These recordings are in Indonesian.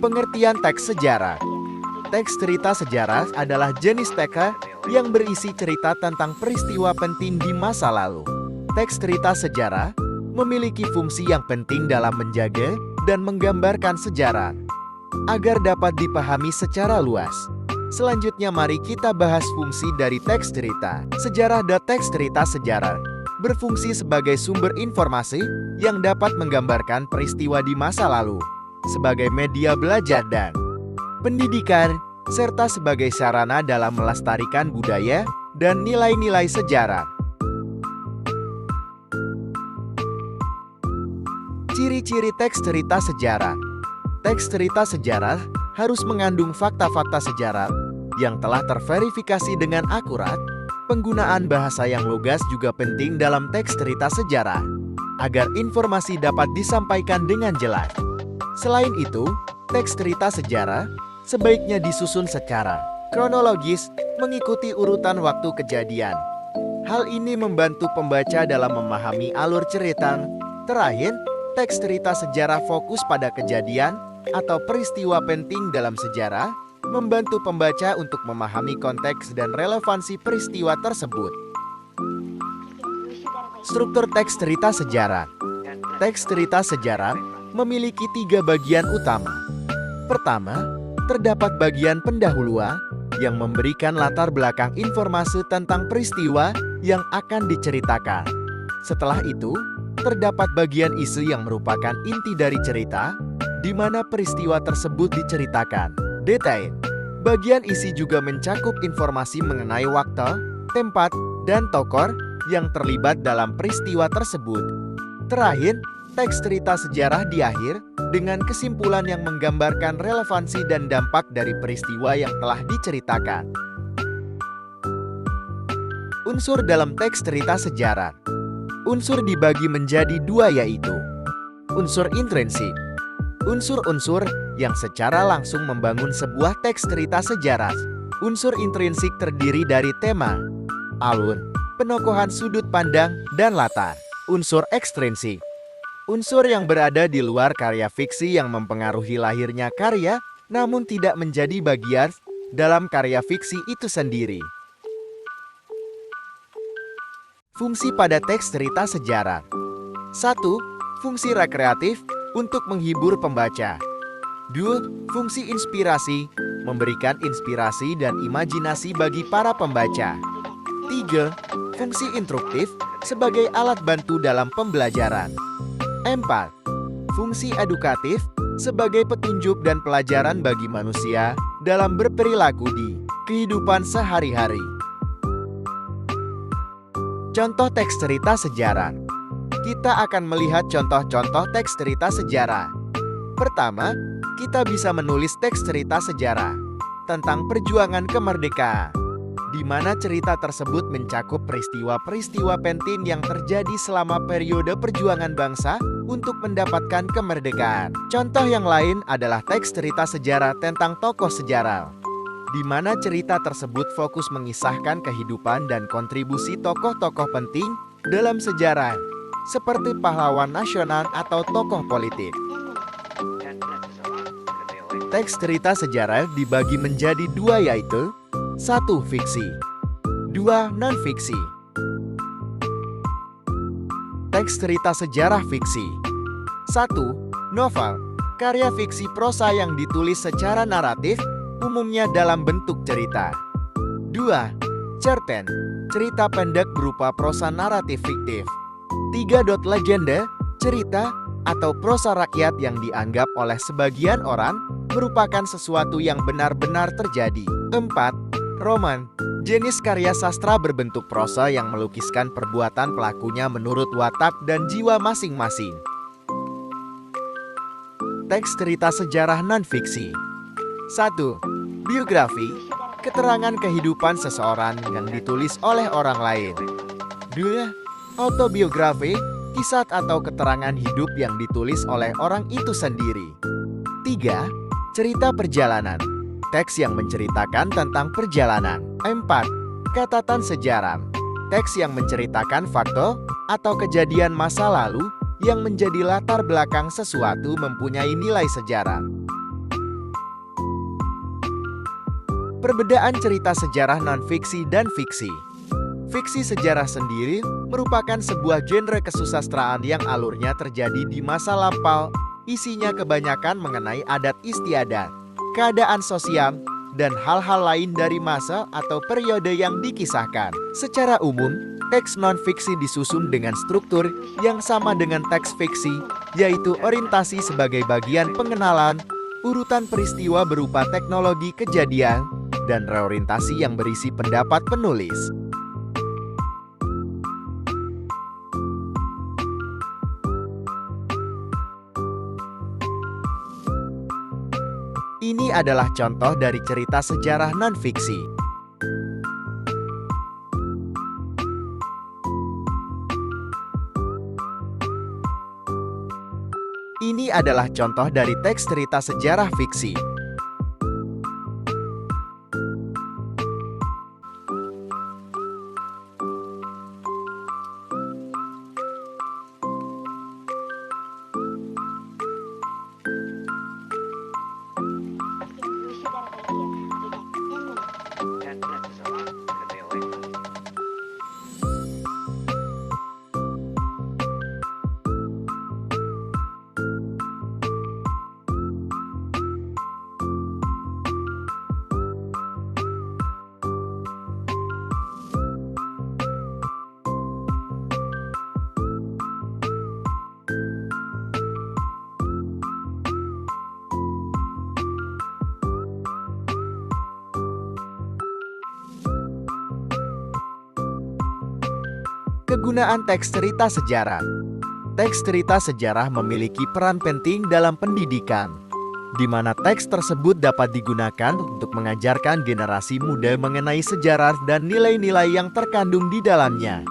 Pengertian teks sejarah. Teks cerita sejarah adalah jenis teks yang berisi cerita tentang peristiwa penting di masa lalu. Teks cerita sejarah memiliki fungsi yang penting dalam menjaga dan menggambarkan sejarah agar dapat dipahami secara luas. Selanjutnya mari kita bahas fungsi dari teks cerita sejarah. Teks cerita sejarah berfungsi sebagai sumber informasi yang dapat menggambarkan peristiwa di masa lalu, sebagai media belajar dan pendidikan, serta sebagai sarana dalam melestarikan budaya dan nilai-nilai sejarah. Ciri-ciri teks cerita sejarah. Teks cerita sejarah harus mengandung fakta-fakta sejarah yang telah terverifikasi dengan akurat. Penggunaan bahasa yang lugas juga penting dalam teks cerita sejarah, agar informasi dapat disampaikan dengan jelas. Selain itu, teks cerita sejarah sebaiknya disusun secara kronologis, mengikuti urutan waktu kejadian. Hal ini membantu pembaca dalam memahami alur cerita. Terakhir, teks cerita sejarah fokus pada kejadian atau peristiwa penting dalam sejarah, membantu pembaca untuk memahami konteks dan relevansi peristiwa tersebut. Struktur teks cerita sejarah. Teks cerita sejarah memiliki 3 bagian utama. Pertama, terdapat bagian pendahuluan yang memberikan latar belakang informasi tentang peristiwa yang akan diceritakan. Setelah itu, terdapat bagian isu yang merupakan inti dari cerita, di mana peristiwa tersebut diceritakan. Detail. Bagian isi juga mencakup informasi mengenai waktu, tempat, dan tokoh yang terlibat dalam peristiwa tersebut. Terakhir, teks cerita sejarah di akhir dengan kesimpulan yang menggambarkan relevansi dan dampak dari peristiwa yang telah diceritakan. Unsur dalam teks cerita sejarah. Unsur dibagi menjadi 2, yaitu unsur intrinsik. Unsur-unsur yang secara langsung membangun sebuah teks cerita sejarah. Unsur intrinsik terdiri dari tema, alur, penokohan, sudut pandang, dan latar. Unsur ekstrinsik. Unsur yang berada di luar karya fiksi yang mempengaruhi lahirnya karya, namun tidak menjadi bagian dalam karya fiksi itu sendiri. Fungsi pada teks cerita sejarah. 1. Fungsi rekreatif untuk menghibur pembaca. 2. Fungsi inspirasi, memberikan inspirasi dan imajinasi bagi para pembaca. 3. Fungsi instruktif sebagai alat bantu dalam pembelajaran. 4. Fungsi edukatif sebagai petunjuk dan pelajaran bagi manusia dalam berperilaku di kehidupan sehari-hari. Contoh teks cerita sejarah. Kita akan melihat contoh-contoh teks cerita sejarah. Pertama, kita bisa menulis teks cerita sejarah tentang perjuangan kemerdekaan, di mana cerita tersebut mencakup peristiwa-peristiwa penting yang terjadi selama periode perjuangan bangsa untuk mendapatkan kemerdekaan. Contoh yang lain adalah teks cerita sejarah tentang tokoh sejarah, di mana cerita tersebut fokus mengisahkan kehidupan dan kontribusi tokoh-tokoh penting dalam sejarah, seperti pahlawan nasional atau tokoh politik. Teks cerita sejarah dibagi menjadi 2, yaitu 1. Fiksi, 2. non-fiksi. Teks cerita sejarah fiksi. 1. Novel, karya fiksi prosa yang ditulis secara naratif, umumnya dalam bentuk cerita. 2. Cerpen, cerita pendek berupa prosa naratif fiktif. 3. Legenda, cerita atau prosa rakyat yang dianggap oleh sebagian orang merupakan sesuatu yang benar-benar terjadi. 4. Roman, jenis karya sastra berbentuk prosa yang melukiskan perbuatan pelakunya menurut watak dan jiwa masing-masing. Teks cerita sejarah non-fiksi. 1. Biografi, keterangan kehidupan seseorang yang ditulis oleh orang lain. 2. Autobiografi, kisah atau keterangan hidup yang ditulis oleh orang itu sendiri. 3. Cerita perjalanan, teks yang menceritakan tentang perjalanan. 4. Catatan sejarah, teks yang menceritakan fakta atau kejadian masa lalu yang menjadi latar belakang sesuatu mempunyai nilai sejarah. Perbedaan cerita sejarah non-fiksi dan fiksi. Fiksi sejarah sendiri merupakan sebuah genre kesusastraan yang alurnya terjadi di masa lampau, isinya kebanyakan mengenai adat istiadat, keadaan sosial, dan hal-hal lain dari masa atau periode yang dikisahkan. Secara umum, teks non-fiksi disusun dengan struktur yang sama dengan teks fiksi, yaitu orientasi sebagai bagian pengenalan, urutan peristiwa berupa teknologi kejadian, dan reorientasi yang berisi pendapat penulis. Ini adalah contoh dari cerita sejarah non-fiksi. Ini adalah contoh dari teks cerita sejarah fiksi. Kegunaan teks cerita sejarah. Teks cerita sejarah memiliki peran penting dalam pendidikan, di mana teks tersebut dapat digunakan untuk mengajarkan generasi muda mengenai sejarah dan nilai-nilai yang terkandung di dalamnya.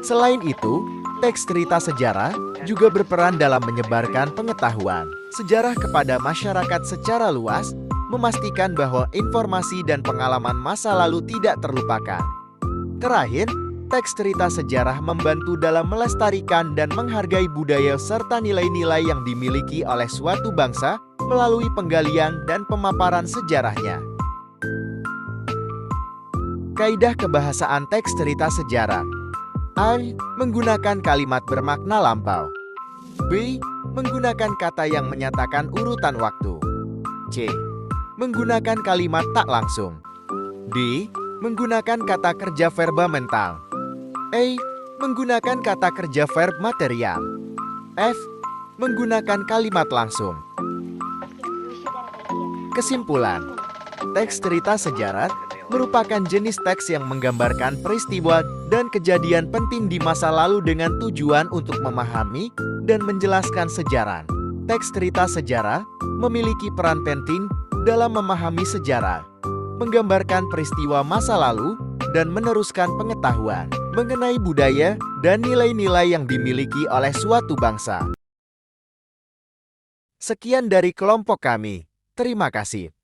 Selain itu, teks cerita sejarah juga berperan dalam menyebarkan pengetahuan sejarah kepada masyarakat secara luas, memastikan bahwa informasi dan pengalaman masa lalu tidak terlupakan. Terakhir, teks cerita sejarah membantu dalam melestarikan dan menghargai budaya serta nilai-nilai yang dimiliki oleh suatu bangsa melalui penggalian dan pemaparan sejarahnya. Kaidah kebahasaan teks cerita sejarah. A. Menggunakan kalimat bermakna lampau. B. Menggunakan kata yang menyatakan urutan waktu. C. Menggunakan kalimat tak langsung. D. Menggunakan kata kerja verba mental. E. Menggunakan kata kerja verb material. F. Menggunakan kalimat langsung. Kesimpulan, teks cerita sejarah merupakan jenis teks yang menggambarkan peristiwa dan kejadian penting di masa lalu dengan tujuan untuk memahami dan menjelaskan sejarah. Teks cerita sejarah memiliki peran penting dalam memahami sejarah, menggambarkan peristiwa masa lalu, dan meneruskan pengetahuan mengenai budaya dan nilai-nilai yang dimiliki oleh suatu bangsa. Sekian dari kelompok kami. Terima kasih.